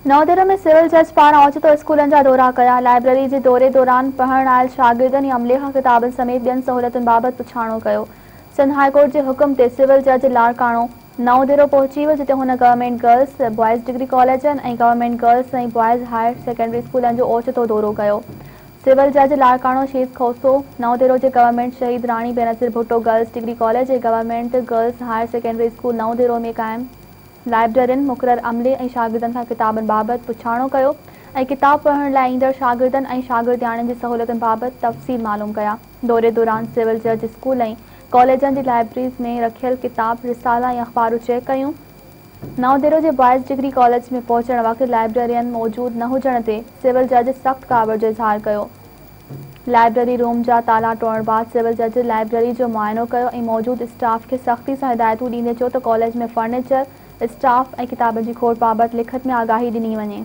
नवदेरो में सिविल जज पारां ओचितो स्कूलनि जा दौरा कया। लाइब्रेरी जे दौरे दौरान पढ़ण आयल शागिर्दनि या अमले खां किताबनि समेत ॿियनि सहूलियतुनि बाबति पुछाणो कयो। सिंध हाईकोर्ट जे हुकुम ते सिविल जज लाड़काणो नवदेरो पहुची वियो, जिते हुन गवर्नमेंट गर्ल्स बॉयज़ डिग्री कॉलेजनि ऐं गवर्नमेंट गर्ल्स ऐं बॉयज़ हायर सेकेंडरी स्कूलनि जो ओचितो दौरो कयो। सिविल जज लाड़काणो शीस खोसो नवदेरो जे government Shaheed Rani Benazir Bhutto girls degree college ऐं government girls higher secondary school Naudero में क़ाइम लाइब्रेरियुनि मुक़रर अमले ऐं शागिर्दनि खां किताबनि बाबति पुछाणो कयो ऐं किताब पढ़ण लाइ ईंदड़ शागिर्दनि ऐं शागिर्दियाणियुनि जी सहूलियतुनि बाबति तफ़सील मालूम कया। दौरे दौरान सिविल जज स्कूल ऐं कॉलेजनि जी लाइब्रेरीज़ में रखियल किताब, रिसाला ऐं अख़बारूं चेक कयूं। नवदेरो जे बॉयज़ डिग्री कॉलेज में पहुचण वक़्तु लाइब्रेरियन मौजूदु न हुजण ते सिविल जज सख़्त कावड़ जो इज़हार कयो। लाइब्रेरी रूम जा ताला तोड़ण बाद सिविल जज लाइब्रेरी जो मुआयनो कयो ऐं मौजूदु स्टाफ खे सख़्ती सां हिदायतूं ॾींदे चयो त कॉलेज में फर्नीचर, स्टाफ ऐं किताबनि जी खोट बाबति लिखत में आगाही ॾिनी वञे।